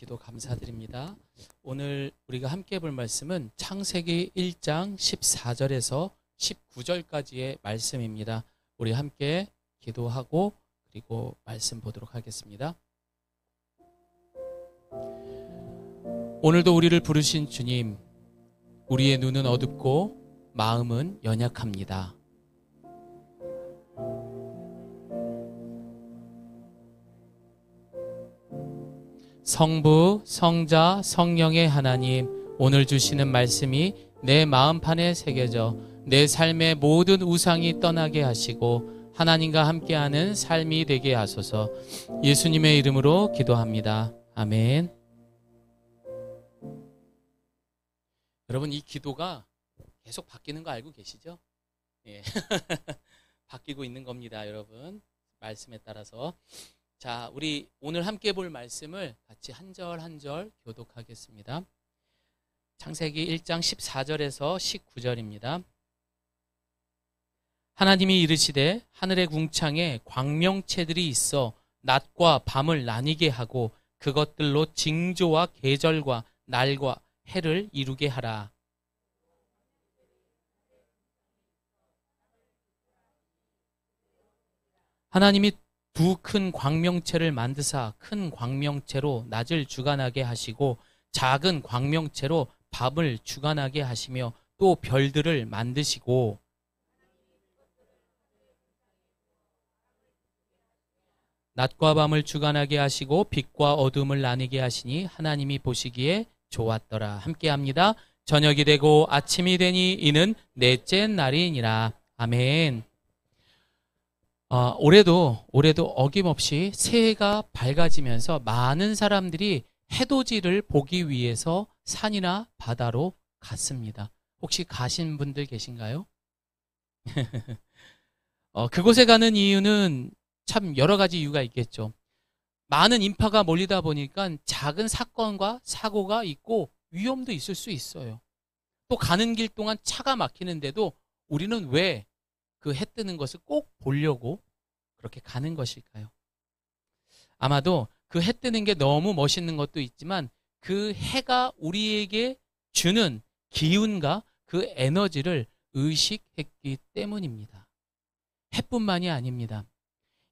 기도 감사드립니다. 오늘 우리가 함께 볼 말씀은 창세기 1장 14절에서 19절까지의 말씀입니다. 우리 함께 기도하고 그리고 말씀 보도록 하겠습니다. 오늘도 우리를 부르신 주님, 우리의 눈은 어둡고 마음은 연약합니다. 성부, 성자, 성령의 하나님, 오늘 주시는 말씀이 내 마음판에 새겨져 내 삶의 모든 우상이 떠나게 하시고 하나님과 함께하는 삶이 되게 하소서. 예수님의 이름으로 기도합니다. 아멘. 여러분, 이 기도가 계속 바뀌는 거 알고 계시죠? 예. 바뀌고 있는 겁니다, 여러분. 말씀에 따라서. 자, 우리 오늘 함께 볼 말씀을 같이 한 절 한 절 교독하겠습니다. 창세기 1장 14절에서 19절입니다. 하나님이 이르시되 하늘의 궁창에 광명체들이 있어 낮과 밤을 나뉘게 하고 그것들로 징조와 계절과 날과 해를 이루게 하라. 하나님이 두 큰 광명체를 만드사 큰 광명체로 낮을 주관하게 하시고 작은 광명체로 밤을 주관하게 하시며 또 별들을 만드시고 낮과 밤을 주관하게 하시고 빛과 어둠을 나뉘게 하시니 하나님이 보시기에 좋았더라. 함께합니다. 저녁이 되고 아침이 되니 이는 넷째 날이니라. 아멘. 올해도 어김없이 새해가 밝아지면서 많은 사람들이 해돋이를 보기 위해서 산이나 바다로 갔습니다. 혹시 가신 분들 계신가요? 그곳에 가는 이유는 참 여러 가지 이유가 있겠죠. 많은 인파가 몰리다 보니까 작은 사건과 사고가 있고 위험도 있을 수 있어요. 또 가는 길 동안 차가 막히는데도 우리는 왜 그 해 뜨는 것을 꼭 보려고 그렇게 가는 것일까요? 아마도 그 해 뜨는 게 너무 멋있는 것도 있지만 그 해가 우리에게 주는 기운과 그 에너지를 의식했기 때문입니다. 해뿐만이 아닙니다.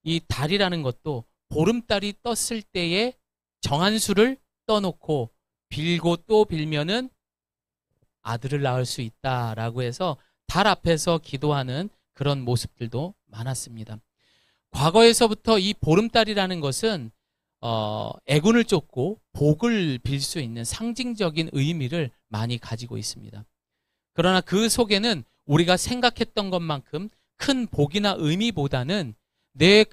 이 달이라는 것도 보름달이 떴을 때에 정한 수를 떠놓고 빌고 또 빌면은 아들을 낳을 수 있다라고 해서 달 앞에서 기도하는 그런 모습들도 많았습니다. 과거에서부터 이 보름달이라는 것은 애군을 쫓고 복을 빌 수 있는 상징적인 의미를 많이 가지고 있습니다. 그러나 그 속에는 우리가 생각했던 것만큼 큰 복이나 의미보다는 내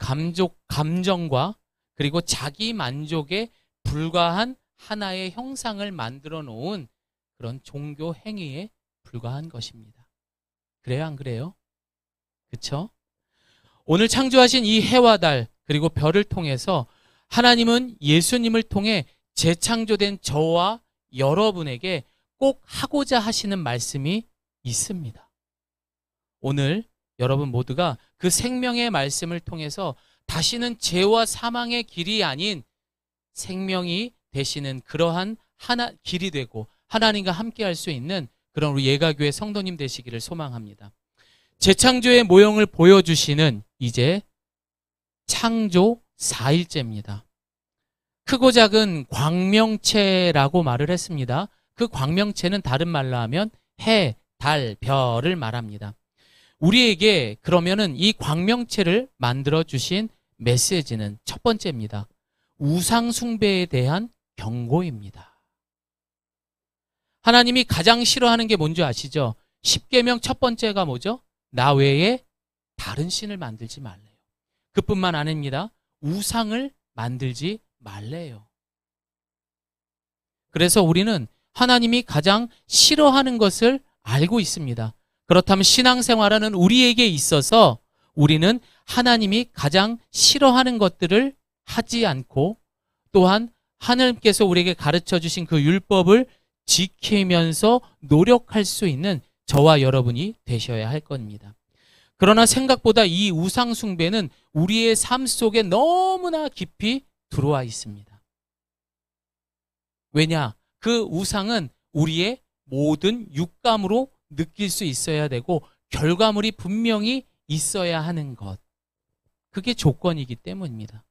감정과 그리고 자기 만족에 불과한 하나의 형상을 만들어 놓은 그런 종교 행위에 불과한 것입니다. 그래요, 안 그래요? 그렇죠? 오늘 창조하신 이 해와 달 그리고 별을 통해서 하나님은 예수님을 통해 재창조된 저와 여러분에게 꼭 하고자 하시는 말씀이 있습니다. 오늘 여러분 모두가 그 생명의 말씀을 통해서 다시는 죄와 사망의 길이 아닌 생명이 되시는 그러한 길이 되고 하나님과 함께 할 수 있는 그런 우리 예가교회 성도님 되시기를 소망합니다. 재창조의 모형을 보여주시는 이제 창조 4일째입니다. 크고 작은 광명체라고 말을 했습니다. 그 광명체는 다른 말로 하면 해, 달, 별을 말합니다. 우리에게 그러면은 이 광명체를 만들어 주신 메시지는 첫 번째입니다. 우상 숭배에 대한 경고입니다. 하나님이 가장 싫어하는 게 뭔지 아시죠? 10계명 첫 번째가 뭐죠? 나 외에 다른 신을 만들지 말래요. 그뿐만 아닙니다. 우상을 만들지 말래요. 그래서 우리는 하나님이 가장 싫어하는 것을 알고 있습니다. 그렇다면 신앙생활하는 우리에게 있어서 우리는 하나님이 가장 싫어하는 것들을 하지 않고 또한 하나님께서 우리에게 가르쳐 주신 그 율법을 지키면서 노력할 수 있는 저와 여러분이 되셔야 할 겁니다. 그러나 생각보다 이 우상 숭배는 우리의 삶 속에 너무나 깊이 들어와 있습니다. 왜냐? 그 우상은 우리의 모든 육감으로 느낄 수 있어야 되고 결과물이 분명히 있어야 하는 것. 그게 조건이기 때문입니다.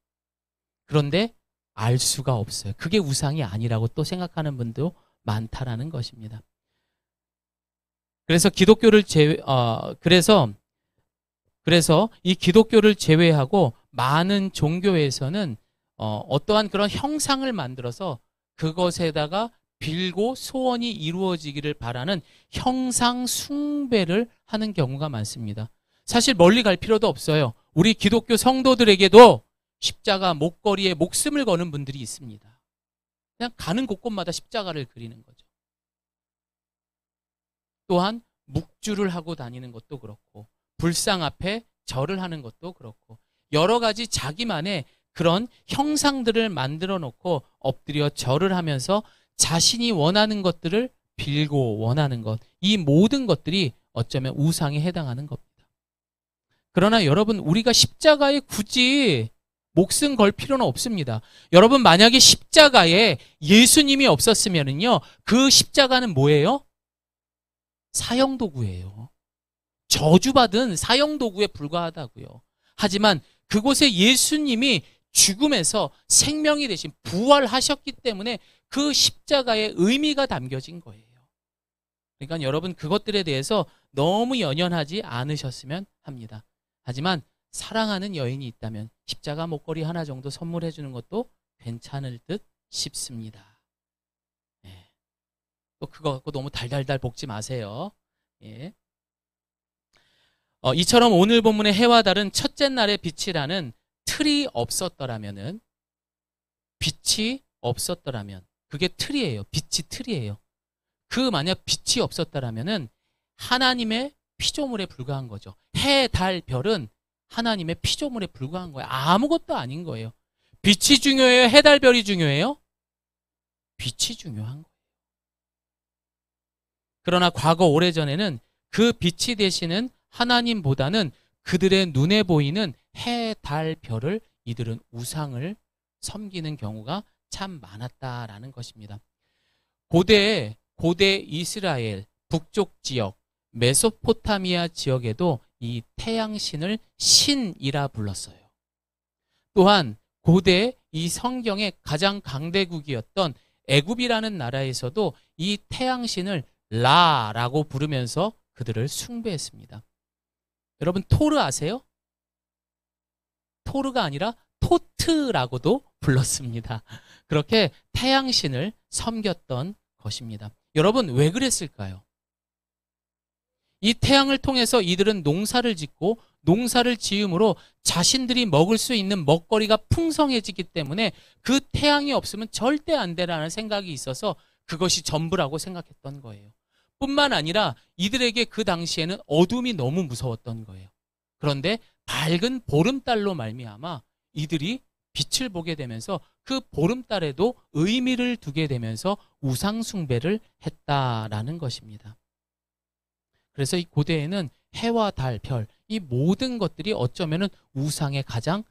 그런데 알 수가 없어요. 그게 우상이 아니라고 또 생각하는 분도 많다라는 것입니다. 그래서 그래서 이 기독교를 제외하고 많은 종교에서는 어떠한 그런 형상을 만들어서 그것에다가 빌고 소원이 이루어지기를 바라는 형상 숭배를 하는 경우가 많습니다. 사실 멀리 갈 필요도 없어요. 우리 기독교 성도들에게도 십자가 목걸이에 목숨을 거는 분들이 있습니다. 그냥 가는 곳곳마다 십자가를 그리는 거죠. 또한 묵주를 하고 다니는 것도 그렇고 불상 앞에 절을 하는 것도 그렇고 여러 가지 자기만의 그런 형상들을 만들어 놓고 엎드려 절을 하면서 자신이 원하는 것들을 빌고 원하는 것, 이 모든 것들이 어쩌면 우상에 해당하는 겁니다. 그러나 여러분, 우리가 십자가에 굳이 목숨 걸 필요는 없습니다. 여러분, 만약에 십자가에 예수님이 없었으면요, 그 십자가는 뭐예요? 사형도구예요. 저주받은 사형도구에 불과하다고요. 하지만 그곳에 예수님이 죽음에서 생명이 되신 부활하셨기 때문에 그 십자가의 의미가 담겨진 거예요. 그러니까 여러분, 그것들에 대해서 너무 연연하지 않으셨으면 합니다. 하지만 사랑하는 여인이 있다면 십자가 목걸이 하나 정도 선물해 주는 것도 괜찮을 듯 싶습니다. 예. 또 그거 갖고 너무 달달달 볶지 마세요. 예. 이처럼 오늘 본문의 해와 달은 첫째 날의 빛이라는 틀이 없었더라면은, 빛이 없었더라면, 그게 틀이에요. 빛이 틀이에요. 그 만약 빛이 없었더라면은 하나님의 피조물에 불과한 거죠. 해, 달, 별은 하나님의 피조물에 불과한 거예요. 아무것도 아닌 거예요. 빛이 중요해요? 해, 달, 별이 중요해요? 빛이 중요한 거예요. 그러나 과거 오래전에는 그 빛이 되시는 하나님보다는 그들의 눈에 보이는 해, 달, 별을 이들은 우상을 섬기는 경우가 참 많았다라는 것입니다. 고대 이스라엘 북쪽 지역 메소포타미아 지역에도 이 태양신을 신이라 불렀어요. 또한 고대 이 성경의 가장 강대국이었던 애굽이라는 나라에서도 이 태양신을 라라고 부르면서 그들을 숭배했습니다. 여러분, 토르 아세요? 토르가 아니라 토트라고도 불렀습니다. 그렇게 태양신을 섬겼던 것입니다. 여러분, 왜 그랬을까요? 이 태양을 통해서 이들은 농사를 짓고 농사를 지음으로 자신들이 먹을 수 있는 먹거리가 풍성해지기 때문에 그 태양이 없으면 절대 안 되라는 생각이 있어서 그것이 전부라고 생각했던 거예요. 뿐만 아니라 이들에게 그 당시에는 어둠이 너무 무서웠던 거예요. 그런데 밝은 보름달로 말미암아 이들이 빛을 보게 되면서 그 보름달에도 의미를 두게 되면서 우상숭배를 했다라는 것입니다. 그래서 이 고대에는 해와 달, 별, 이 모든 것들이 어쩌면은 우상의 가장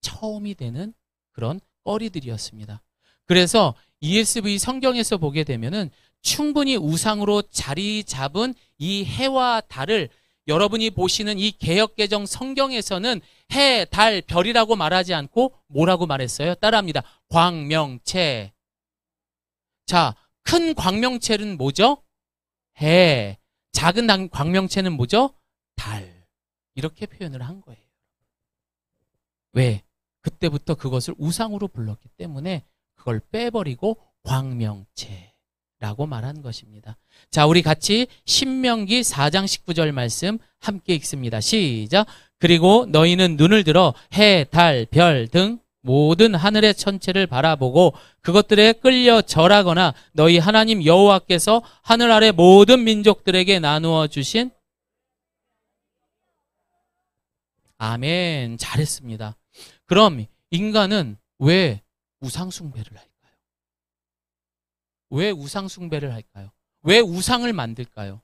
처음이 되는 그런 거리들이었습니다. 그래서 ESV 성경에서 보게 되면은 충분히 우상으로 자리 잡은 이 해와 달을 여러분이 보시는 이 개역개정 성경에서는 해, 달, 별이라고 말하지 않고 뭐라고 말했어요? 따라합니다. 광명체. 자, 큰 광명체는 뭐죠? 해. 작은 광명체는 뭐죠? 달. 이렇게 표현을 한 거예요. 왜? 그때부터 그것을 우상으로 불렀기 때문에 그걸 빼버리고 광명체라고 말한 것입니다. 자, 우리 같이 신명기 4장 19절 말씀 함께 읽습니다. 시작. 그리고 너희는 눈을 들어 해, 달, 별 등 모든 하늘의 천체를 바라보고 그것들에 끌려 절하거나 너희 하나님 여호와께서 하늘 아래 모든 민족들에게 나누어 주신 아멘. 잘했습니다. 그럼 인간은 왜 우상숭배를 할까요? 왜 우상숭배를 할까요? 왜 우상을 만들까요?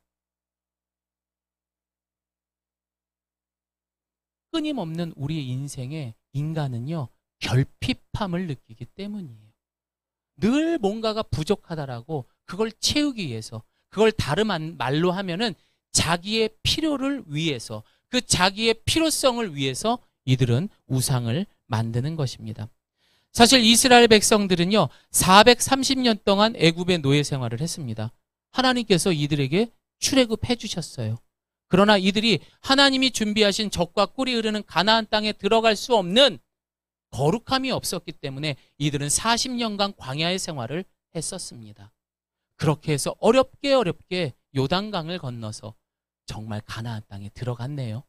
끊임없는 우리의 인생에 인간은요, 결핍함을 느끼기 때문이에요. 늘 뭔가가 부족하다라고 그걸 채우기 위해서, 그걸 다른 말로 하면은 자기의 필요를 위해서, 그 자기의 필요성을 위해서 이들은 우상을 만드는 것입니다. 사실 이스라엘 백성들은요 430년 동안 애굽의 노예 생활을 했습니다. 하나님께서 이들에게 출애굽해 주셨어요. 그러나 이들이 하나님이 준비하신 젖과 꿀이 흐르는 가나안 땅에 들어갈 수 없는 거룩함이 없었기 때문에 이들은 40년간 광야의 생활을 했었습니다. 그렇게 해서 어렵게 요단강을 건너서 정말 가나안 땅에 들어갔네요.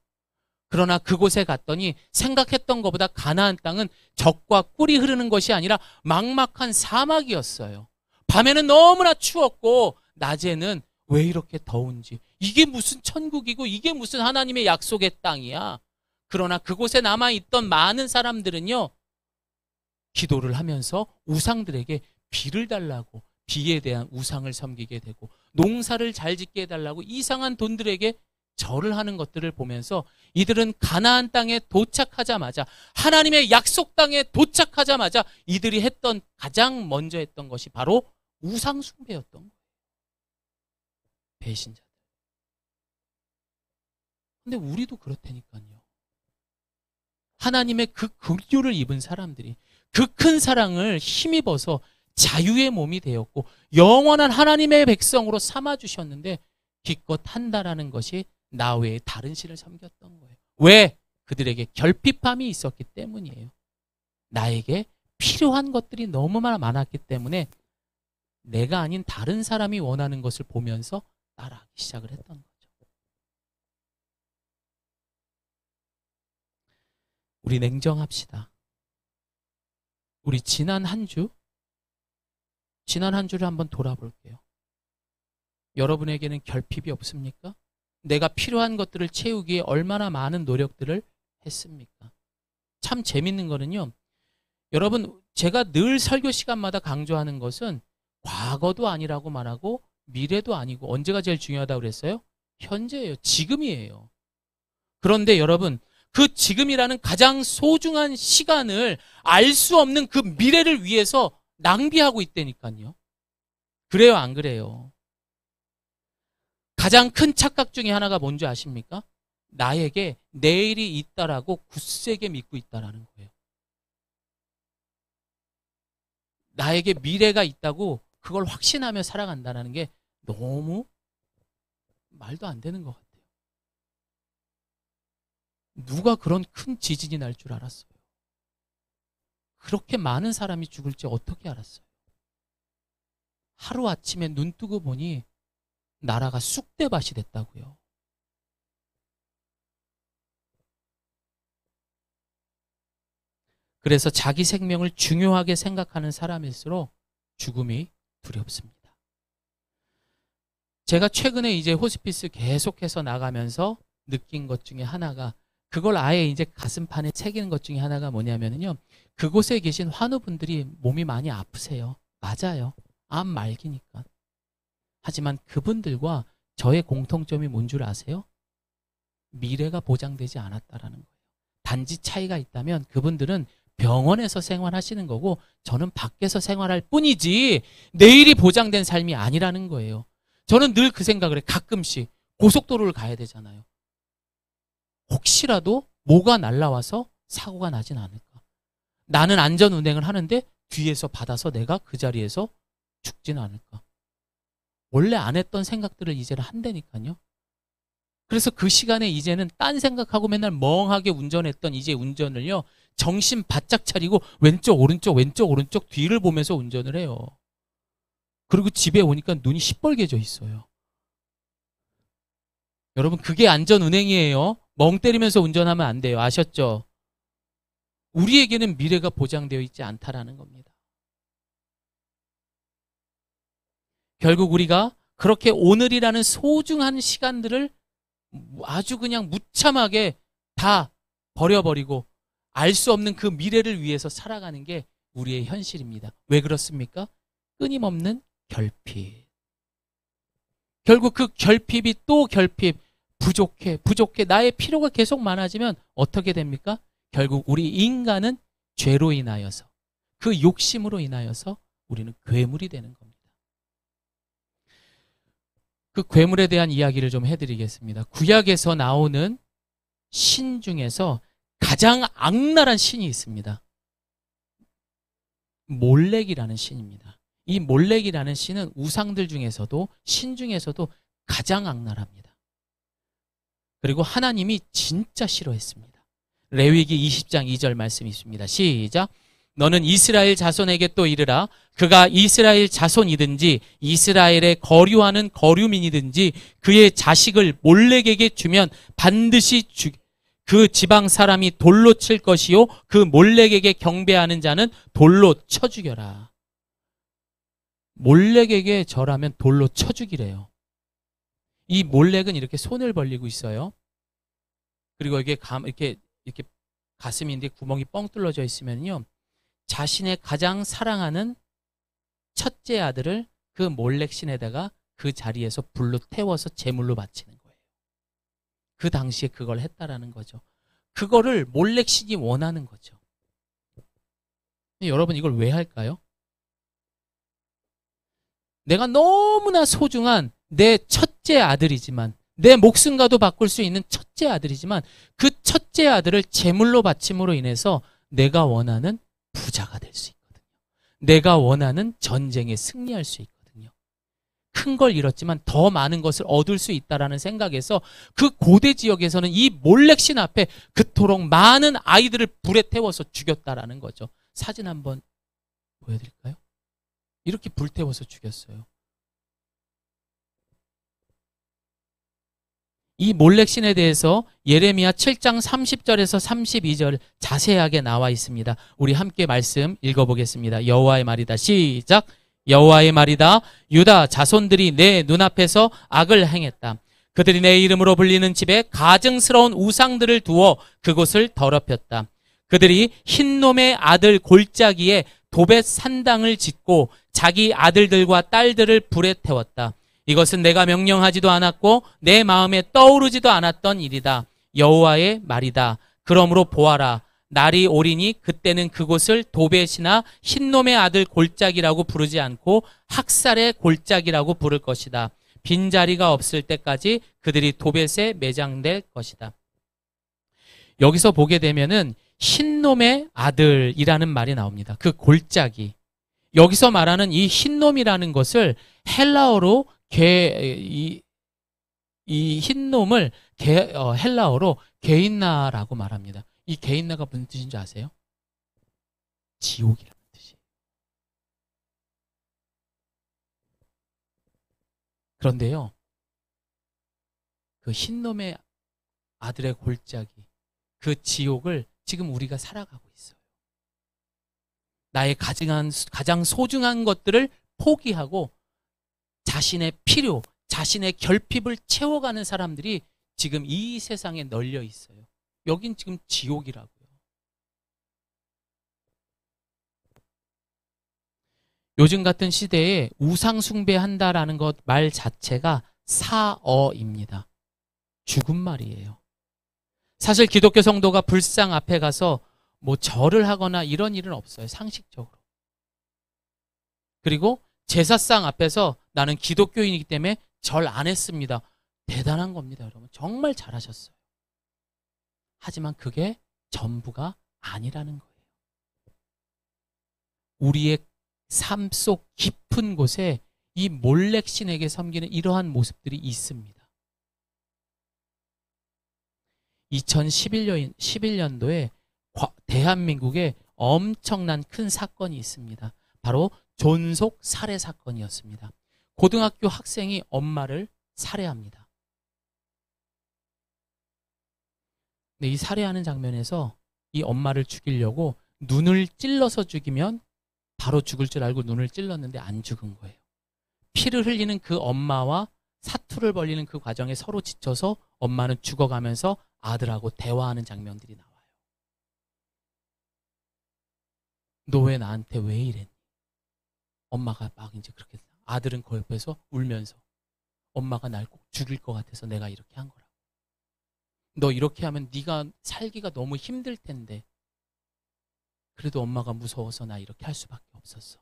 그러나 그곳에 갔더니 생각했던 것보다 가나안 땅은 젖과 꿀이 흐르는 것이 아니라 막막한 사막이었어요. 밤에는 너무나 추웠고 낮에는 왜 이렇게 더운지, 이게 무슨 천국이고 이게 무슨 하나님의 약속의 땅이야. 그러나 그곳에 남아있던 많은 사람들은요 기도를 하면서 우상들에게 비를 달라고, 비에 대한 우상을 섬기게 되고, 농사를 잘 짓게 해달라고 이상한 돈들에게 절을 하는 것들을 보면서 이들은 가나안 땅에 도착하자마자, 하나님의 약속 땅에 도착하자마자 이들이 했던, 가장 먼저 했던 것이 바로 우상 숭배였던 거예요. 배신자들. 근데 우리도 그렇다니까요. 하나님의 그 긍휼을 입은 사람들이 그 큰 사랑을 힘입어서 자유의 몸이 되었고 영원한 하나님의 백성으로 삼아주셨는데 기껏 한다라는 것이 나 외에 다른 신을 섬겼던 거예요. 왜? 그들에게 결핍함이 있었기 때문이에요. 나에게 필요한 것들이 너무 많았기 때문에 내가 아닌 다른 사람이 원하는 것을 보면서 따라하기 시작을 했던 거죠. 우리 냉정합시다. 우리 지난 한 주를 한번 돌아볼게요. 여러분에게는 결핍이 없습니까? 내가 필요한 것들을 채우기에 얼마나 많은 노력들을 했습니까? 참 재밌는 거는요. 여러분, 제가 늘 설교 시간마다 강조하는 것은 과거도 아니라고 말하고 미래도 아니고 언제가 제일 중요하다고 그랬어요? 현재예요. 지금이에요. 그런데 여러분, 그 지금이라는 가장 소중한 시간을 알 수 없는 그 미래를 위해서 낭비하고 있다니까요. 그래요, 안 그래요? 가장 큰 착각 중에 하나가 뭔지 아십니까? 나에게 내일이 있다라고 굳세게 믿고 있다라는 거예요. 나에게 미래가 있다고 그걸 확신하며 살아간다는 게 너무 말도 안 되는 것 같아요. 누가 그런 큰 지진이 날 줄 알았어요? 그렇게 많은 사람이 죽을지 어떻게 알았어요? 하루아침에 눈 뜨고 보니 나라가 쑥대밭이 됐다고요. 그래서 자기 생명을 중요하게 생각하는 사람일수록 죽음이 두렵습니다. 제가 최근에 이제 호스피스 계속해서 나가면서 느낀 것 중에 하나가, 그걸 아예 이제 가슴판에 새기는 것 중에 하나가 뭐냐면요. 그곳에 계신 환우분들이 몸이 많이 아프세요. 맞아요. 암 말기니까. 하지만 그분들과 저의 공통점이 뭔 줄 아세요? 미래가 보장되지 않았다라는 거예요. 단지 차이가 있다면 그분들은 병원에서 생활하시는 거고 저는 밖에서 생활할 뿐이지 내일이 보장된 삶이 아니라는 거예요. 저는 늘 그 생각을 해요. 가끔씩 고속도로를 가야 되잖아요. 혹시라도 뭐가 날라와서 사고가 나진 않을까. 나는 안전운행을 하는데 뒤에서 받아서 내가 그 자리에서 죽진 않을까. 원래 안 했던 생각들을 이제는 한다니까요. 그래서 그 시간에 이제는 딴 생각하고 맨날 멍하게 운전했던 이제 운전을요. 정신 바짝 차리고 왼쪽 오른쪽 뒤를 보면서 운전을 해요. 그리고 집에 오니까 눈이 시뻘개져 있어요. 여러분, 그게 안전운행이에요. 멍 때리면서 운전하면 안 돼요. 아셨죠? 우리에게는 미래가 보장되어 있지 않다라는 겁니다. 결국 우리가 그렇게 오늘이라는 소중한 시간들을 아주 그냥 무참하게 다 버려버리고 알 수 없는 그 미래를 위해서 살아가는 게 우리의 현실입니다. 왜 그렇습니까? 끊임없는 결핍. 결국 그 결핍이 또 결핍, 부족해. 나의 필요가 계속 많아지면 어떻게 됩니까? 결국 우리 인간은 죄로 인하여서, 그 욕심으로 인하여서 우리는 괴물이 되는 겁니다. 그 괴물에 대한 이야기를 좀 해드리겠습니다. 구약에서 나오는 신 중에서 가장 악랄한 신이 있습니다. 몰렉이라는 신입니다. 이 몰렉이라는 신은 우상들 중에서도 신 중에서도 가장 악랄합니다. 그리고 하나님이 진짜 싫어했습니다. 레위기 20장 2절 말씀이 있습니다. 시작. 너는 이스라엘 자손에게 또 이르라. 그가 이스라엘 자손이든지 이스라엘에 거류하는 거류민이든지 그의 자식을 몰렉에게 주면 반드시 그 지방 사람이 돌로 칠 것이요 그 몰렉에게 경배하는 자는 돌로 쳐 죽여라. 몰렉에게 절하면 돌로 쳐 죽이래요. 이 몰렉은 이렇게 손을 벌리고 있어요. 그리고 이게 이렇게 가슴인데 구멍이 뻥 뚫려져 있으면요, 자신의 가장 사랑하는 첫째 아들을 그 몰렉 신에다가 그 자리에서 불로 태워서 제물로 바치는 거예요. 그 당시에 그걸 했다라는 거죠. 그거를 몰렉 신이 원하는 거죠. 여러분, 이걸 왜 할까요? 내가 너무나 소중한 내 첫째 아들이지만, 내 목숨과도 바꿀 수 있는 첫째 아들이지만 그 첫째 아들을 제물로 바침으로 인해서 내가 원하는 부자가 될 수 있거든요. 내가 원하는 전쟁에 승리할 수 있거든요. 큰 걸 잃었지만 더 많은 것을 얻을 수 있다라는 생각에서 그 고대 지역에서는 이 몰렉신 앞에 그토록 많은 아이들을 불에 태워서 죽였다라는 거죠. 사진 한번 보여드릴까요? 이렇게 불태워서 죽였어요. 이 몰렉신에 대해서 예레미야 7장 30절에서 32절 자세하게 나와 있습니다. 우리 함께 말씀 읽어보겠습니다. 여호와의 말이다. 시작. 여호와의 말이다. 유다 자손들이 내 눈앞에서 악을 행했다. 그들이 내 이름으로 불리는 집에 가증스러운 우상들을 두어 그곳을 더럽혔다. 그들이 흰놈의 아들 골짜기에 도벳 산당을 짓고 자기 아들들과 딸들을 불에 태웠다. 이것은 내가 명령하지도 않았고 내 마음에 떠오르지도 않았던 일이다. 여호와의 말이다. 그러므로 보아라. 날이 오리니 그때는 그곳을 도벳이나 흰놈의 아들 골짜기라고 부르지 않고 학살의 골짜기라고 부를 것이다. 빈자리가 없을 때까지 그들이 도벳에 매장될 것이다. 여기서 보게 되면은 흰놈의 아들이라는 말이 나옵니다. 그 골짜기. 여기서 말하는 이 흰놈이라는 것을 헬라어로 이 흰놈을 헬라어로 게인나라고 말합니다. 이 게인나가 무슨 뜻인지 아세요? 지옥이라는 뜻이에요. 그런데요, 그 흰놈의 아들의 골짜기, 그 지옥을 지금 우리가 살아가고 있어요. 나의 가장 소중한 것들을 포기하고 자신의 필요, 자신의 결핍을 채워가는 사람들이 지금 이 세상에 널려 있어요. 여긴 지금 지옥이라고요. 요즘 같은 시대에 우상 숭배한다라는 것 말 자체가 사어입니다. 죽은 말이에요. 사실 기독교 성도가 불상 앞에 가서 뭐 절을 하거나 이런 일은 없어요. 상식적으로. 그리고 제사상 앞에서 나는 기독교인이기 때문에 절 안 했습니다. 대단한 겁니다, 여러분. 정말 잘하셨어요. 하지만 그게 전부가 아니라는 거예요. 우리의 삶 속 깊은 곳에 이 몰렉신에게 섬기는 이러한 모습들이 있습니다. 2011년도에 대한민국에 엄청난 큰 사건이 있습니다. 바로 존속 살해 사건이었습니다. 고등학교 학생이 엄마를 살해합니다. 근데 이 살해하는 장면에서 이 엄마를 죽이려고 눈을 찔러서 죽이면 바로 죽을 줄 알고 눈을 찔렀는데 안 죽은 거예요. 피를 흘리는 그 엄마와 사투를 벌이는 그 과정에 서로 지쳐서 엄마는 죽어가면서 아들하고 대화하는 장면들이 나와요. 너 왜 나한테 왜 이랬니? 엄마가 막 이제 그렇게, 아들은 그 옆에서 울면서 엄마가 날 꼭 죽일 것 같아서 내가 이렇게 한 거라고. 너 이렇게 하면 네가 살기가 너무 힘들 텐데 그래도 엄마가 무서워서 나 이렇게 할 수밖에 없었어.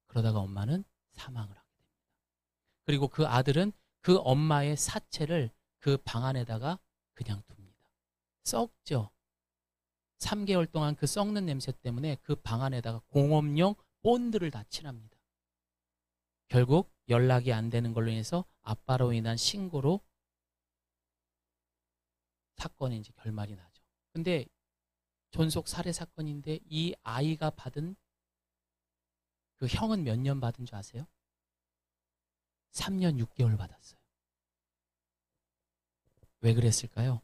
그러다가 엄마는 사망을 하게 됩니다. 그리고 그 아들은 그 엄마의 사체를 그 방 안에다가 그냥 둡니다. 썩죠. 3개월 동안 그 썩는 냄새 때문에 그 방 안에다가 공업용 본드를 다 칠합니다. 결국 연락이 안 되는 걸로 인해서 아빠로 인한 신고로 사건이 이제 결말이 나죠. 근데 존속 살해 사건인데 이 아이가 받은 그 형은 몇 년 받은 줄 아세요? 3년 6개월 받았어요. 왜 그랬을까요?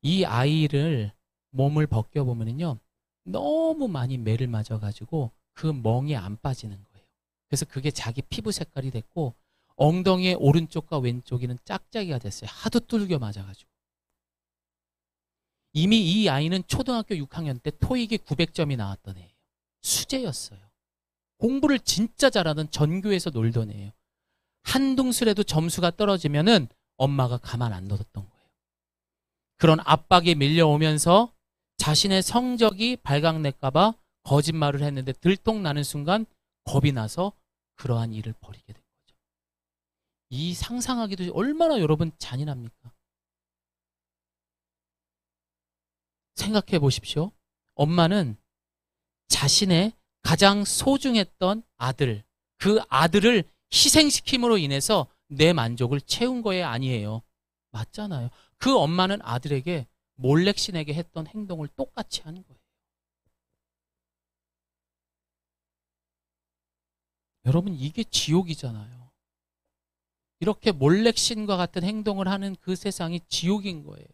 이 아이를 몸을 벗겨보면요, 너무 많이 매를 맞아가지고 그 멍이 안 빠지는 거예요. 그래서 그게 자기 피부 색깔이 됐고 엉덩이의 오른쪽과 왼쪽에는 짝짝이가 됐어요. 하도 뚫겨 맞아가지고. 이미 이 아이는 초등학교 6학년 때 토익이 900점이 나왔던 애예요. 수재였어요. 공부를 진짜 잘하던 전교에서 놀던 애예요. 한둥술에도 점수가 떨어지면은 엄마가 가만 안 둬뒀던 거예요. 그런 압박이 밀려오면서 자신의 성적이 발각낼까봐 거짓말을 했는데 들통나는 순간 겁이 나서 그러한 일을 벌이게 된 거죠. 이 상상하기도 얼마나 여러분 잔인합니까? 생각해 보십시오. 엄마는 자신의 가장 소중했던 아들, 그 아들을 희생시킴으로 인해서 내 만족을 채운 거에 아니에요. 맞잖아요. 그 엄마는 아들에게 몰렉신에게 했던 행동을 똑같이 하는 거예요. 여러분, 이게 지옥이잖아요. 이렇게 몰렉신과 같은 행동을 하는 그 세상이 지옥인 거예요.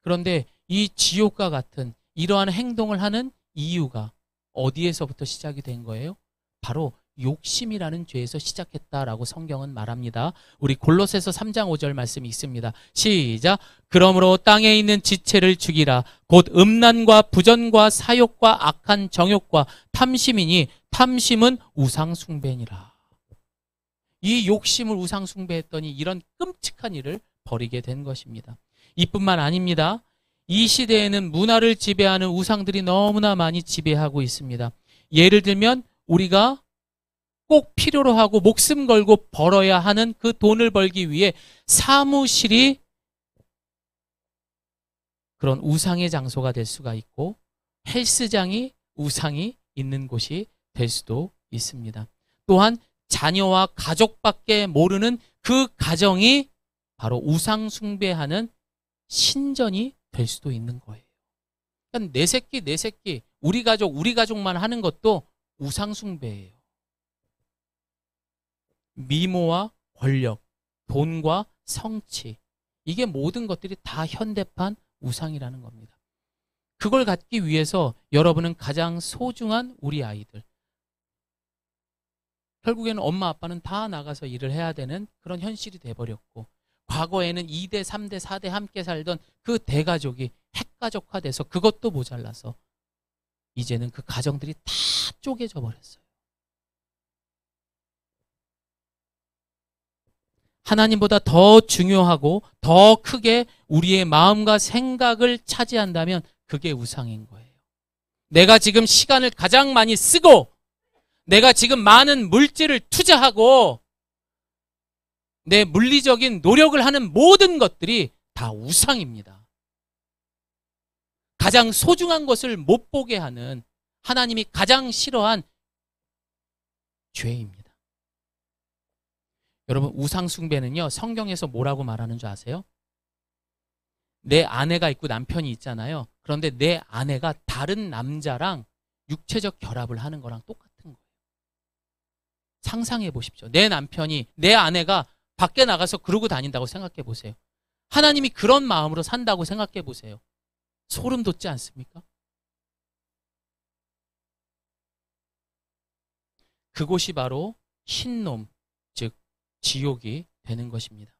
그런데 이 지옥과 같은 이러한 행동을 하는 이유가 어디에서부터 시작이 된 거예요? 바로 욕심이라는 죄에서 시작했다라고 성경은 말합니다. 우리 골로새서 3장 5절 말씀이 있습니다. 시작. 그러므로 땅에 있는 지체를 죽이라. 곧 음란과 부전과 사욕과 악한 정욕과 탐심이니 탐심은 우상숭배니라. 이 욕심을 우상숭배했더니 이런 끔찍한 일을 벌이게 된 것입니다. 이뿐만 아닙니다. 이 시대에는 문화를 지배하는 우상들이 너무나 많이 지배하고 있습니다. 예를 들면 우리가 꼭 필요로 하고 목숨 걸고 벌어야 하는 그 돈을 벌기 위해 사무실이 그런 우상의 장소가 될 수가 있고 헬스장이 우상이 있는 곳이 될 수도 있습니다. 또한 자녀와 가족밖에 모르는 그 가정이 바로 우상 숭배하는 신전이 될 수도 있는 거예요. 그러니까 내 새끼, 우리 가족만 하는 것도 우상 숭배예요. 미모와 권력, 돈과 성취, 이게 모든 것들이 다 현대판 우상이라는 겁니다. 그걸 갖기 위해서 여러분은 가장 소중한 우리 아이들, 결국에는 엄마 아빠는 다 나가서 일을 해야 되는 그런 현실이 돼버렸고, 과거에는 2대, 3대, 4대 함께 살던 그 대가족이 핵가족화돼서 그것도 모자라서 이제는 그 가정들이 다 쪼개져 버렸어요. 하나님보다 더 중요하고 더 크게 우리의 마음과 생각을 차지한다면 그게 우상인 거예요. 내가 지금 시간을 가장 많이 쓰고 내가 지금 많은 물질을 투자하고 내 물리적인 노력을 하는 모든 것들이 다 우상입니다. 가장 소중한 것을 못 보게 하는 하나님이 가장 싫어한 죄입니다. 여러분, 우상 숭배는요, 성경에서 뭐라고 말하는 줄 아세요? 내 아내가 있고 남편이 있잖아요. 그런데 내 아내가 다른 남자랑 육체적 결합을 하는 거랑 똑같은 거예요. 상상해 보십시오. 내 남편이, 내 아내가 밖에 나가서 그러고 다닌다고 생각해 보세요. 하나님이 그런 마음으로 산다고 생각해 보세요. 소름 돋지 않습니까? 그곳이 바로 흰놈, 즉 지옥이 되는 것입니다.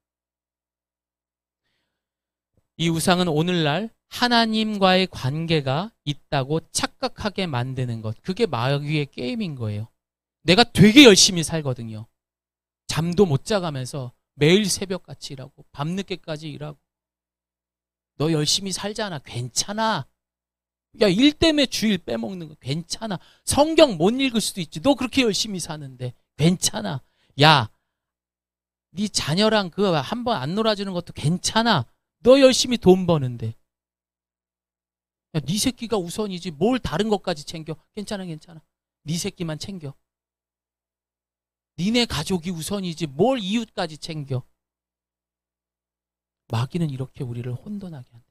이 우상은 오늘날 하나님과의 관계가 있다고 착각하게 만드는 것, 그게 마귀의 게임인 거예요. 내가 되게 열심히 살거든요. 잠도 못 자가면서 매일 새벽같이 일하고 밤늦게까지 일하고 너 열심히 살잖아, 괜찮아. 야, 일 때문에 주일 빼먹는 거 괜찮아. 성경 못 읽을 수도 있지. 너 그렇게 열심히 사는데 괜찮아. 야, 네 자녀랑 그 한 번 안 놀아주는 것도 괜찮아. 너 열심히 돈 버는데. 야, 네 새끼가 우선이지. 뭘 다른 것까지 챙겨. 괜찮아, 괜찮아. 네 새끼만 챙겨. 니네 가족이 우선이지. 뭘 이웃까지 챙겨. 마귀는 이렇게 우리를 혼돈하게 한다.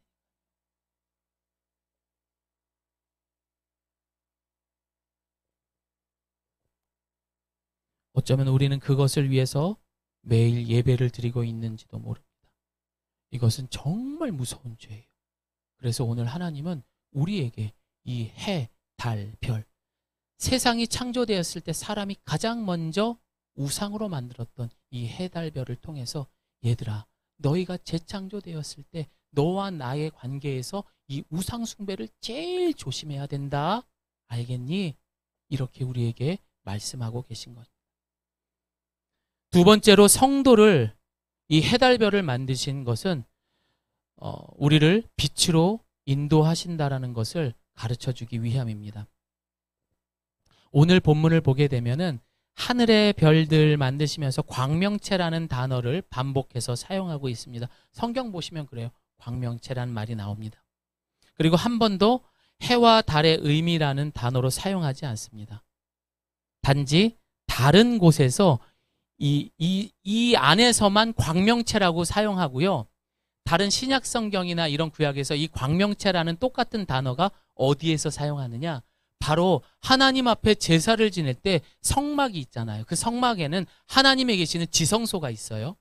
어쩌면 우리는 그것을 위해서 매일 예배를 드리고 있는지도 모릅니다. 이것은 정말 무서운 죄예요. 그래서 오늘 하나님은 우리에게 이 해, 달, 별, 세상이 창조되었을 때 사람이 가장 먼저 우상으로 만들었던 이 해, 달, 별을 통해서 얘들아, 너희가 재창조되었을 때 너와 나의 관계에서 이 우상 숭배를 제일 조심해야 된다. 알겠니? 이렇게 우리에게 말씀하고 계신 거죠. 두 번째로 성도를 이 해달별을 만드신 것은 우리를 빛으로 인도하신다라는 것을 가르쳐주기 위함입니다. 오늘 본문을 보게 되면은 하늘의 별들 만드시면서 광명체라는 단어를 반복해서 사용하고 있습니다. 성경 보시면 그래요. 광명체라는 말이 나옵니다. 그리고 한 번도 해와 달의 의미라는 단어로 사용하지 않습니다. 단지 다른 곳에서 이 안에서만 광명체라고 사용하고요. 다른 신약 성경이나 이런 구약에서 이 광명체라는 똑같은 단어가 어디에서 사용하느냐? 바로 하나님 앞에 제사를 지낼 때 성막이 있잖아요. 그 성막에는 하나님에 계시는 지성소가 있어요.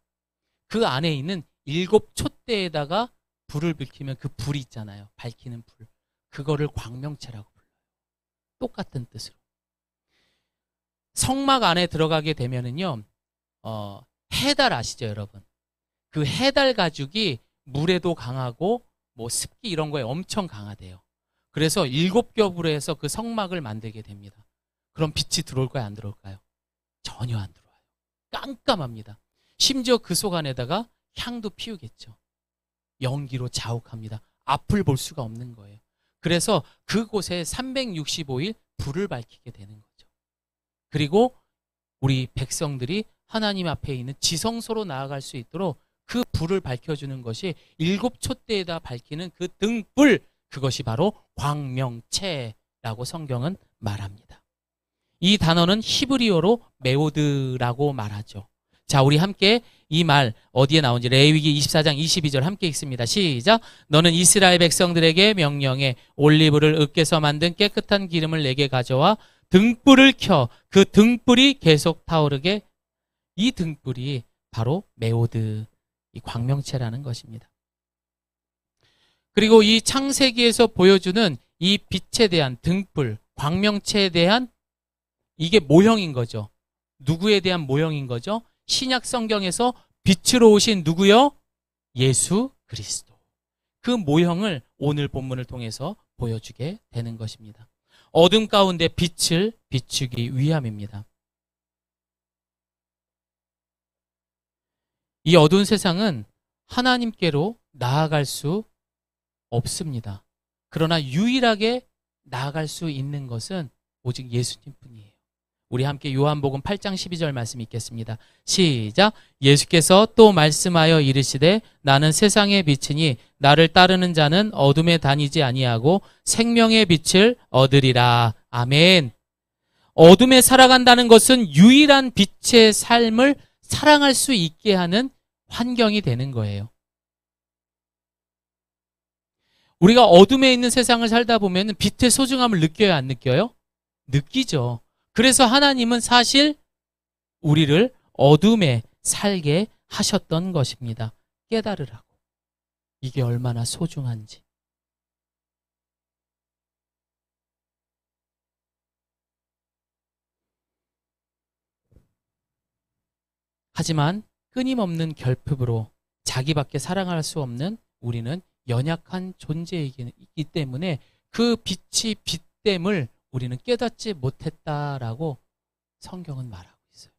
그 안에 있는 7 촛대에다가 불을 밝히면 그 불이 있잖아요. 밝히는 불. 그거를 광명체라고 불러요. 똑같은 뜻으로. 성막 안에 들어가게 되면은요. 해달 아시죠, 여러분? 그 해달 가죽이 물에도 강하고 뭐 습기 이런 거에 엄청 강하대요. 그래서 7겹으로 해서 그 성막을 만들게 됩니다. 그럼 빛이 들어올까요, 안 들어올까요? 전혀 안 들어와요. 깜깜합니다. 심지어 그 속 안에다가 향도 피우겠죠. 연기로 자욱합니다. 앞을 볼 수가 없는 거예요. 그래서 그곳에 365일 불을 밝히게 되는 거죠. 그리고 우리 백성들이 하나님 앞에 있는 지성소로 나아갈 수 있도록 그 불을 밝혀주는 것이 7 촛대에다 밝히는 그 등불, 그것이 바로 광명체라고 성경은 말합니다. 이 단어는 히브리어로 메오드라고 말하죠. 자, 우리 함께 이 말 어디에 나온지 레위기 24장 22절 함께 읽습니다. 시작. 너는 이스라엘 백성들에게 명령해 올리브를 으깨서 만든 깨끗한 기름을 내게 가져와 등불을 켜 그 등불이 계속 타오르게. 이 등불이 바로 메오드, 이 광명체라는 것입니다. 그리고 이 창세기에서 보여주는 이 빛에 대한 등불, 광명체에 대한 이게 모형인 거죠. 누구에 대한 모형인 거죠? 신약 성경에서 빛으로 오신 누구요? 예수 그리스도. 그 모형을 오늘 본문을 통해서 보여주게 되는 것입니다. 어둠 가운데 빛을 비추기 위함입니다. 이 어두운 세상은 하나님께로 나아갈 수 없습니다. 그러나 유일하게 나아갈 수 있는 것은 오직 예수님뿐이에요. 우리 함께 요한복음 8장 12절 말씀 읽겠습니다. 시작. 예수께서 또 말씀하여 이르시되 나는 세상의 빛이니 나를 따르는 자는 어둠에 다니지 아니하고 생명의 빛을 얻으리라. 아멘. 어둠에 살아간다는 것은 유일한 빛의 삶을 사랑할 수 있게 하는 환경이 되는 거예요. 우리가 어둠에 있는 세상을 살다 보면 빛의 소중함을 느껴요, 안 느껴요? 느끼죠. 그래서 하나님은 사실 우리를 어둠에 살게 하셨던 것입니다. 깨달으라고. 이게 얼마나 소중한지. 하지만 끊임없는 결핍으로 자기밖에 사랑할 수 없는 우리는 연약한 존재이기 때문에 그 빛이 빛됨을 우리는 깨닫지 못했다라고 성경은 말하고 있어요.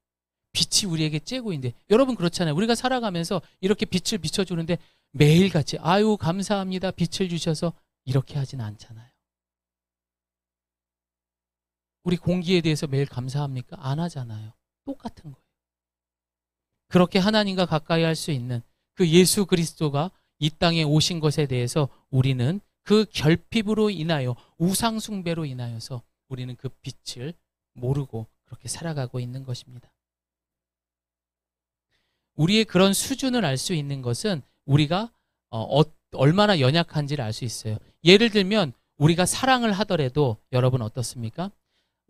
빛이 우리에게 쬐고 있는데, 여러분 그렇잖아요. 우리가 살아가면서 이렇게 빛을 비춰주는데 매일같이 아유 감사합니다 빛을 주셔서 이렇게 하진 않잖아요. 우리 공기에 대해서 매일 감사합니까? 안 하잖아요. 똑같은 거예요. 그렇게 하나님과 가까이 할 수 있는 그 예수 그리스도가 이 땅에 오신 것에 대해서 우리는 그 결핍으로 인하여 우상 숭배로 인하여서 우리는 그 빛을 모르고 그렇게 살아가고 있는 것입니다. 우리의 그런 수준을 알 수 있는 것은 우리가 얼마나 연약한지를 알 수 있어요. 예를 들면 우리가 사랑을 하더라도 여러분 어떻습니까?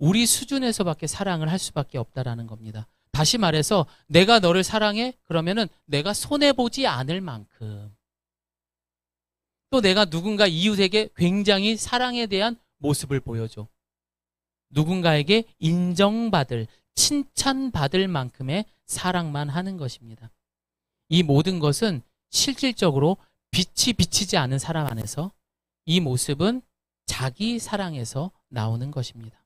우리 수준에서밖에 사랑을 할 수밖에 없다라는 겁니다. 다시 말해서 내가 너를 사랑해? 그러면은 내가 손해보지 않을 만큼 또 내가 누군가 이웃에게 굉장히 사랑에 대한 모습을 보여줘. 누군가에게 인정받을, 칭찬받을 만큼의 사랑만 하는 것입니다. 이 모든 것은 실질적으로 빛이 비치지 않은 사람 안에서 이 모습은 자기 사랑에서 나오는 것입니다.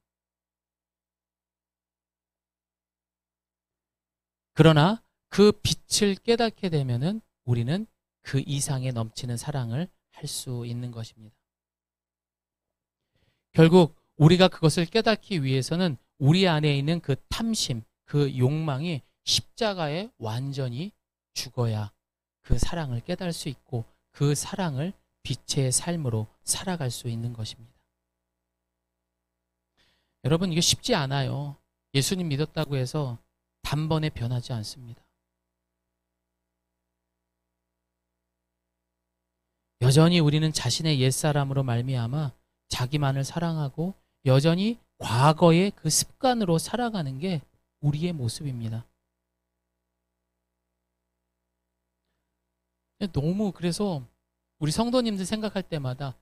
그러나 그 빛을 깨닫게 되면은 우리는 그 이상의 넘치는 사랑을 할 수 있는 것입니다. 결국 우리가 그것을 깨닫기 위해서는 우리 안에 있는 그 탐심, 그 욕망이 십자가에 완전히 죽어야 그 사랑을 깨달을 수 있고 그 사랑을 빛의 삶으로 살아갈 수 있는 것입니다. 여러분, 이게 쉽지 않아요. 예수님 믿었다고 해서 단번에 변하지 않습니다. 여전히 우리는 자신의 옛사람으로 말미암아 자기만을 사랑하고 여전히 과거의 그 습관으로 살아가는 게 우리의 모습입니다. 너무 그래서 우리 성도님들 생각할 때마다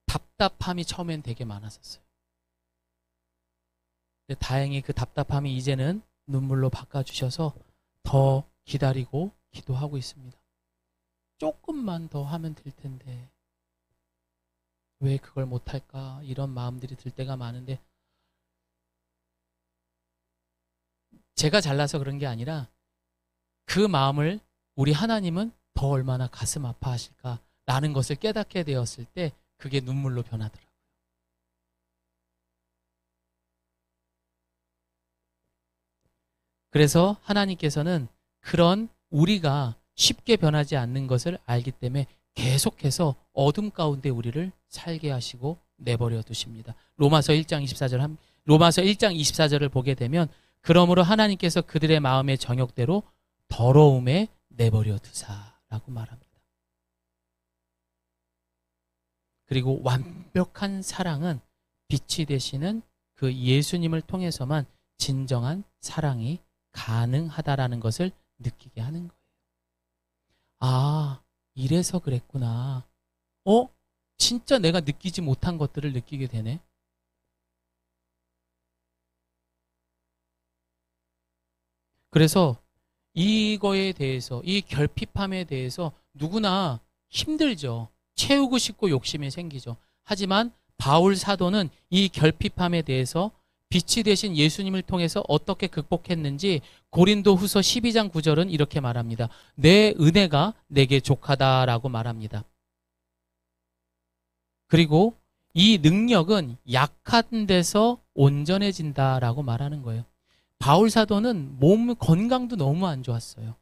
답답함이 처음엔 되게 많았었어요. 근데 다행히 그 답답함이 이제는 눈물로 바꿔주셔서 더 기다리고 기도하고 있습니다. 조금만 더 하면 될 텐데 왜 그걸 못할까 이런 마음들이 들 때가 많은데 제가 잘나서 그런 게 아니라 그 마음을 우리 하나님은 더 얼마나 가슴 아파하실까라는 것을 깨닫게 되었을 때 그게 눈물로 변하더라고요. 그래서 하나님께서는 그런 우리가 쉽게 변하지 않는 것을 알기 때문에 계속해서 어둠 가운데 우리를 살게 하시고 내버려 두십니다. 로마서 1장 24절을 보게 되면 그러므로 하나님께서 그들의 마음의 정욕대로 더러움에 내버려 두사라고 말합니다. 그리고 완벽한 사랑은 빛이 되시는 그 예수님을 통해서만 진정한 사랑이 가능하다라는 것을 느끼게 하는 거예요. 아, 이래서 그랬구나. 진짜 내가 느끼지 못한 것들을 느끼게 되네. 그래서 이거에 대해서, 이 결핍함에 대해서 누구나 힘들죠. 채우고 싶고 욕심이 생기죠. 하지만 바울 사도는 이 결핍함에 대해서 빛이 되신 예수님을 통해서 어떻게 극복했는지 고린도 후서 12장 9절은 이렇게 말합니다. 내 은혜가 내게 족하다라고 말합니다. 그리고 이 능력은 약한 데서 온전해진다라고 말하는 거예요. 바울 사도는 몸 건강도 너무 안 좋았어요.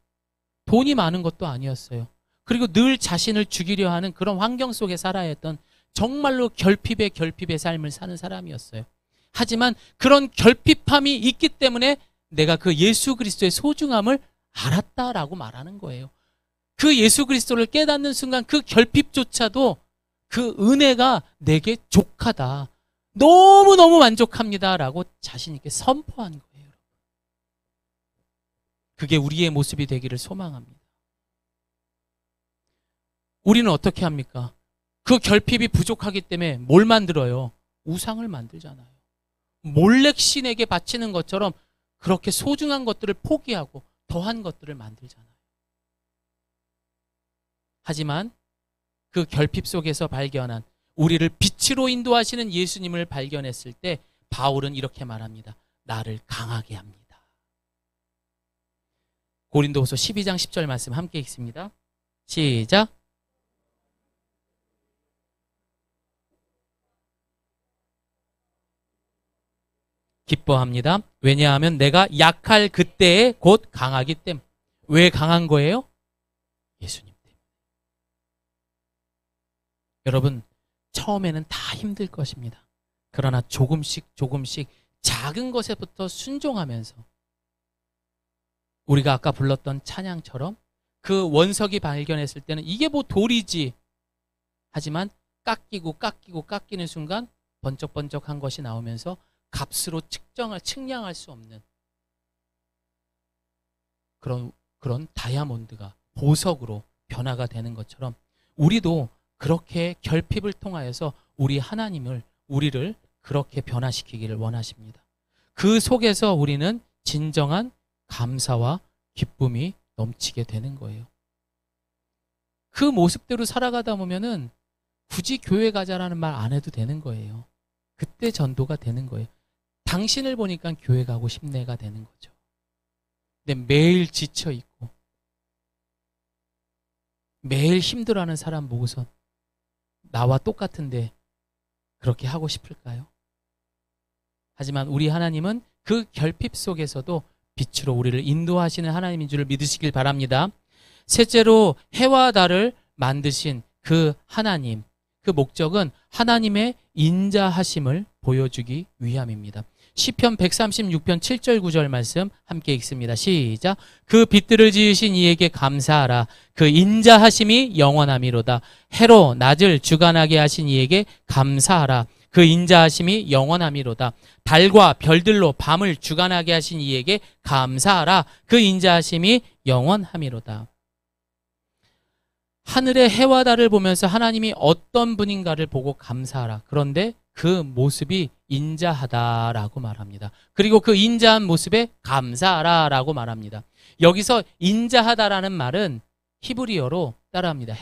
돈이 많은 것도 아니었어요. 그리고 늘 자신을 죽이려 하는 그런 환경 속에 살아야 했던 정말로 결핍의 삶을 사는 사람이었어요. 하지만 그런 결핍함이 있기 때문에 내가 그 예수 그리스도의 소중함을 알았다라고 말하는 거예요. 그 예수 그리스도를 깨닫는 순간 그 결핍조차도 그 은혜가 내게 족하다. 너무너무 만족합니다라고 자신 있게 선포한 거예요. 그게 우리의 모습이 되기를 소망합니다. 우리는 어떻게 합니까? 그 결핍이 부족하기 때문에 뭘 만들어요? 우상을 만들잖아요. 몰래 신에게 바치는 것처럼 그렇게 소중한 것들을 포기하고 더한 것들을 만들잖아요. 하지만 그 결핍 속에서 발견한 우리를 빛으로 인도하시는 예수님을 발견했을 때 바울은 이렇게 말합니다. 나를 강하게 합니다. 고린도후서 12장 10절 말씀 함께 읽습니다. 시작. 기뻐합니다. 왜냐하면 내가 약할 그때에 곧 강하기 때문에. 왜 강한 거예요? 예수님 때문에. 여러분, 처음에는 다 힘들 것입니다. 그러나 조금씩 작은 것에부터 순종하면서 우리가 아까 불렀던 찬양처럼 그 원석이 발견했을 때는 이게 뭐 돌이지. 하지만 깎이는 순간 번쩍번쩍한 것이 나오면서 값으로 측량할 수 없는 그런 다이아몬드가 보석으로 변화가 되는 것처럼 우리도 그렇게 결핍을 통하여서 우리를 그렇게 변화시키기를 원하십니다. 그 속에서 우리는 진정한 감사와 기쁨이 넘치게 되는 거예요. 그 모습대로 살아가다 보면은 굳이 교회 가자라는 말 안 해도 되는 거예요. 그때 전도가 되는 거예요. 당신을 보니까 교회 가고 싶네가 되는 거죠. 근데 매일 지쳐있고 매일 힘들어하는 사람 보고선 나와 똑같은데 그렇게 하고 싶을까요? 하지만 우리 하나님은 그 결핍 속에서도 빛으로 우리를 인도하시는 하나님인 줄을 믿으시길 바랍니다. 셋째로 해와 달을 만드신 그 하나님, 그 목적은 하나님의 인자하심을 보여주기 위함입니다. 시편 136편 7절 9절 말씀 함께 읽습니다. 시작. 그 빛들을 지으신 이에게 감사하라. 그 인자하심이 영원함이로다. 해로 낮을 주관하게 하신 이에게 감사하라. 그 인자하심이 영원함이로다. 달과 별들로 밤을 주관하게 하신 이에게 감사하라. 그 인자하심이 영원함이로다. 하늘의 해와 달을 보면서 하나님이 어떤 분인가를 보고 감사하라. 그런데 그 모습이 인자하다라고 말합니다. 그리고 그 인자한 모습에 감사하라라고 말합니다. 여기서 인자하다라는 말은 히브리어로 따라합니다.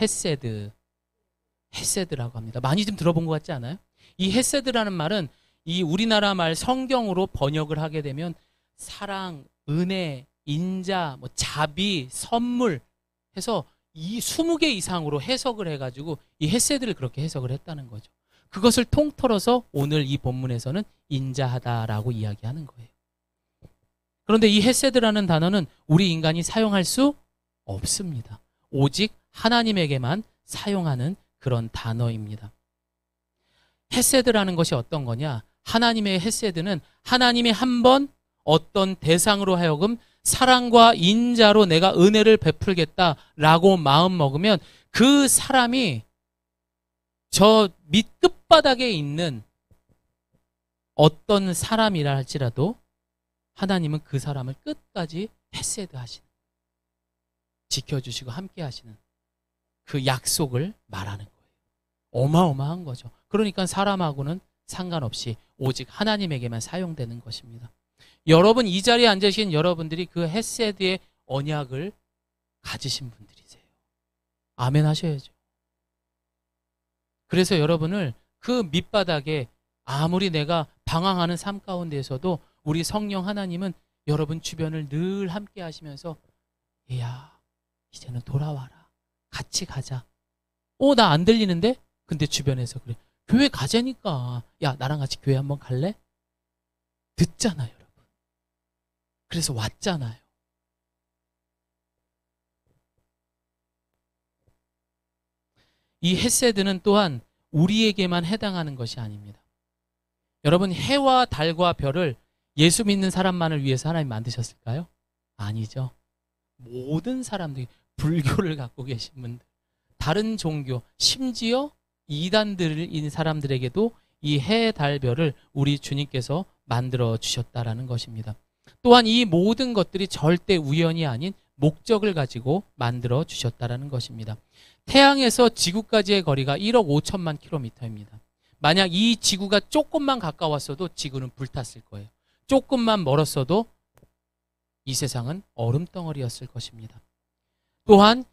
헤세드라고 합니다. 많이 좀 들어본 것 같지 않아요? 이 헤세드라는 말은 이 우리나라 말 성경으로 번역을 하게 되면 사랑, 은혜, 인자, 자비, 선물 해서 이 20개 이상으로 해석을 해가지고 이 헤세드를 그렇게 해석을 했다는 거죠. 그것을 통틀어서 오늘 이 본문에서는 인자하다라고 이야기하는 거예요. 그런데 이 헤세드라는 단어는 우리 인간이 사용할 수 없습니다. 오직 하나님에게만 사용하는 그런 단어입니다. 헤세드라는 것이 어떤 거냐? 하나님의 헤세드는 하나님이 한번 어떤 대상으로 하여금 사랑과 인자로 내가 은혜를 베풀겠다라고 마음 먹으면 그 사람이 저 밑 끝바닥에 있는 어떤 사람이라 할지라도 하나님은 그 사람을 끝까지 헤세드 하시는, 지켜주시고 함께 하시는 그 약속을 말하는 거예요. 어마어마한 거죠. 그러니까 사람하고는 상관없이 오직 하나님에게만 사용되는 것입니다. 여러분, 이 자리에 앉아 계신 여러분들이 그 헤세드의 언약을 가지신 분들이세요. 아멘 하셔야죠. 그래서 여러분을 그 밑바닥에 아무리 내가 방황하는 삶 가운데에서도 우리 성령 하나님은 여러분 주변을 늘 함께 하시면서 야, 이제는 돌아와라. 같이 가자. 나 안 들리는데? 근데 주변에서 그래. 교회 가자니까. 야, 나랑 같이 교회 한번 갈래? 듣잖아요, 여러분. 그래서 왔잖아요. 이 헤세드는 또한 우리에게만 해당하는 것이 아닙니다. 여러분, 해와 달과 별을 예수 믿는 사람만을 위해서 하나님 만드셨을까요? 아니죠. 모든 사람들이, 불교를 갖고 계신 분들, 다른 종교, 심지어 이단들인 사람들에게도 이 해, 달, 별을 우리 주님께서 만들어 주셨다라는 것입니다. 또한 이 모든 것들이 절대 우연이 아닌 목적을 가지고 만들어 주셨다라는 것입니다. 태양에서 지구까지의 거리가 1억 5천만 킬로미터입니다. 만약 이 지구가 조금만 가까웠어도 지구는 불탔을 거예요. 조금만 멀었어도 이 세상은 얼음덩어리였을 것입니다. 또한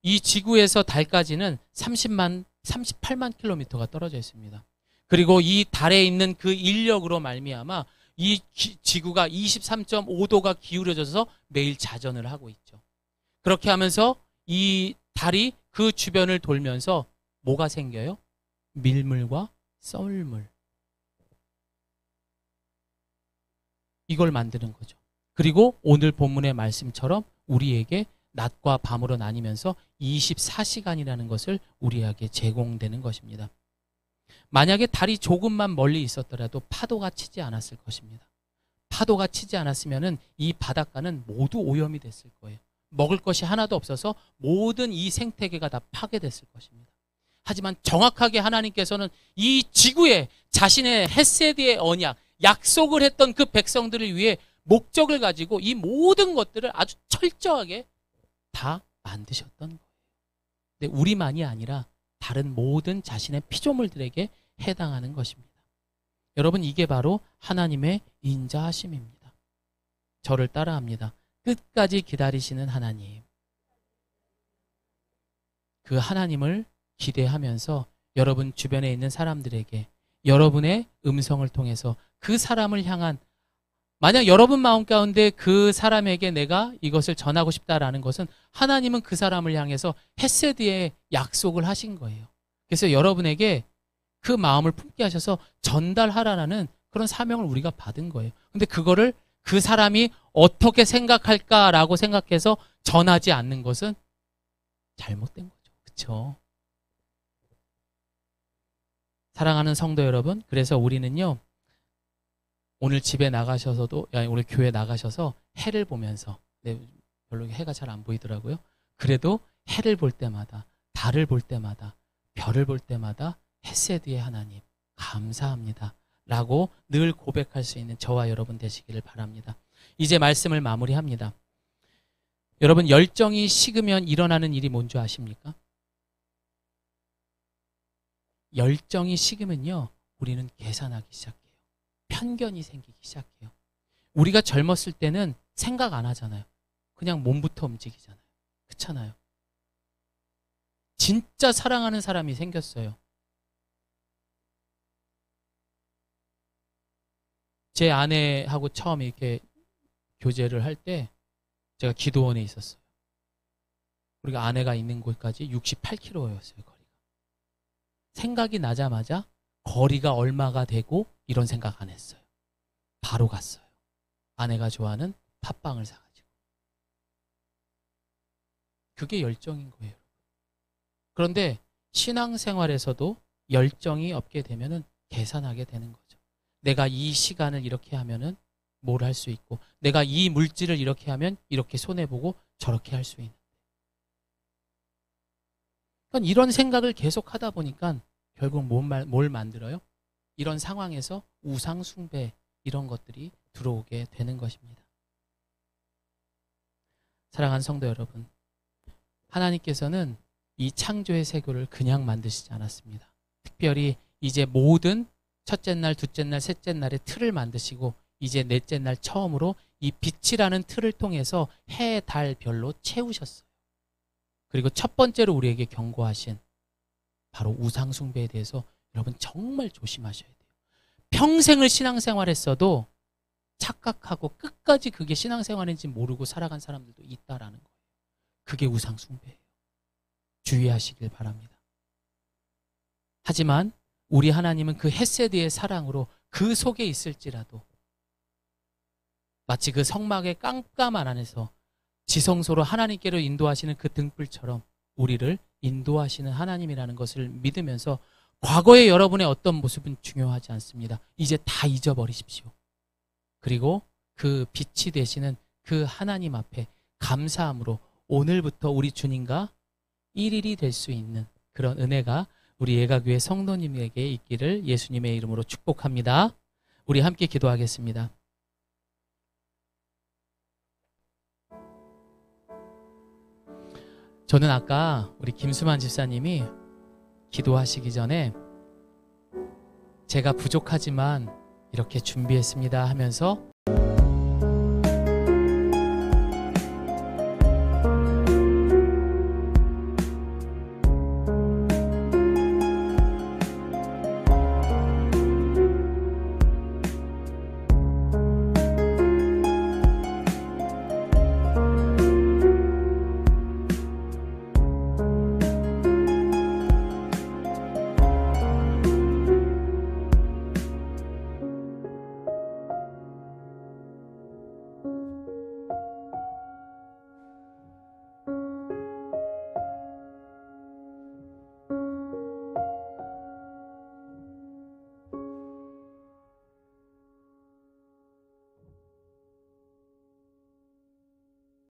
이 지구에서 달까지는 38만 킬로미터가 떨어져 있습니다. 그리고 이 달에 있는 그 인력으로 말미암아 이 지구가 23.5도가 기울어져서 매일 자전을 하고 있죠. 그렇게 하면서 이 달이 그 주변을 돌면서 뭐가 생겨요? 밀물과 썰물. 이걸 만드는 거죠. 그리고 오늘 본문의 말씀처럼 우리에게 낮과 밤으로 나뉘면서 24시간이라는 것을 우리에게 제공되는 것입니다. 만약에 달이 조금만 멀리 있었더라도 파도가 치지 않았을 것입니다. 파도가 치지 않았으면 이 바닷가는 모두 오염이 됐을 거예요. 먹을 것이 하나도 없어서 모든 이 생태계가 다 파괴됐을 것입니다. 하지만 정확하게 하나님께서는 이 지구에 자신의 헤세드의 언약, 약속을 했던 그 백성들을 위해 목적을 가지고 이 모든 것들을 아주 철저하게 다 만드셨던 거예요. 근데 우리만이 아니라 다른 모든 자신의 피조물들에게 해당하는 것입니다. 여러분, 이게 바로 하나님의 인자하심입니다. 저를 따라합니다. 끝까지 기다리시는 하나님. 그 하나님을 기대하면서 여러분 주변에 있는 사람들에게 여러분의 음성을 통해서 그 사람을 향한, 만약 여러분 마음 가운데 그 사람에게 내가 이것을 전하고 싶다라는 것은 하나님은 그 사람을 향해서 헤세드의 약속을 하신 거예요. 그래서 여러분에게 그 마음을 품게 하셔서 전달하라는 그런 사명을 우리가 받은 거예요. 근데 그거를 그 사람이 어떻게 생각할까라고 생각해서 전하지 않는 것은 잘못된 거죠. 그렇죠? 사랑하는 성도 여러분, 그래서 우리는요, 오늘 집에 나가셔서도, 오늘 교회 나가셔서 해를 보면서, 별로 해가 잘 안 보이더라고요. 그래도 해를 볼 때마다, 달을 볼 때마다, 별을 볼 때마다 헤세드의 하나님 감사합니다 라고 늘 고백할 수 있는 저와 여러분 되시기를 바랍니다. 이제 말씀을 마무리합니다. 여러분, 열정이 식으면 일어나는 일이 뭔지 아십니까? 열정이 식으면요, 우리는 계산하기 시작해요. 편견이 생기기 시작해요. 우리가 젊었을 때는 생각 안 하잖아요. 그냥 몸부터 움직이잖아요. 그렇잖아요. 진짜 사랑하는 사람이 생겼어요. 제 아내하고 처음 이렇게 교제를 할 때 제가 기도원에 있었어요. 우리가 아내가 있는 곳까지 68km였어요, 거리가. 생각이 나자마자 거리가 얼마가 되고 이런 생각 안 했어요. 바로 갔어요. 아내가 좋아하는 팥빵을 사가지고. 그게 열정인 거예요. 그런데 신앙생활에서도 열정이 없게 되면은 계산하게 되는 거죠. 내가 이 시간을 이렇게 하면은 뭘 할 수 있고, 내가 이 물질을 이렇게 하면 이렇게 손해보고 저렇게 할 수 있는. 그러니까 이런 생각을 계속 하다 보니까 결국 뭘 만들어요? 이런 상황에서 우상 숭배, 이런 것들이 들어오게 되는 것입니다. 사랑하는 성도 여러분, 하나님께서는 이 창조의 세계를 그냥 만드시지 않았습니다. 특별히 이제 모든 첫째 날, 둘째 날, 셋째 날에 틀을 만드시고 이제 넷째 날 처음으로 이 빛이라는 틀을 통해서 해, 달, 별로 채우셨어요. 그리고 첫 번째로 우리에게 경고하신 바로 우상 숭배에 대해서 여러분 정말 조심하셔야 돼요. 평생을 신앙생활했어도 착각하고 끝까지 그게 신앙생활인지 모르고 살아간 사람들도 있다라는 거예요. 그게 우상 숭배예요. 주의하시길 바랍니다. 하지만 우리 하나님은 그 헤세드의 사랑으로 그 속에 있을지라도 마치 그 성막의 깜깜한 안에서 지성소로 하나님께로 인도하시는 그 등불처럼 우리를 인도하시는 하나님이라는 것을 믿으면서 과거의 여러분의 어떤 모습은 중요하지 않습니다. 이제 다 잊어버리십시오. 그리고 그 빛이 되시는 그 하나님 앞에 감사함으로 오늘부터 우리 주님과 일일이 될 수 있는 그런 은혜가 우리 예가교회 성도님에게 있기를 예수님의 이름으로 축복합니다. 우리 함께 기도하겠습니다. 저는 아까 우리 김수만 집사님이 기도하시기 전에 제가 부족하지만 이렇게 준비했습니다 하면서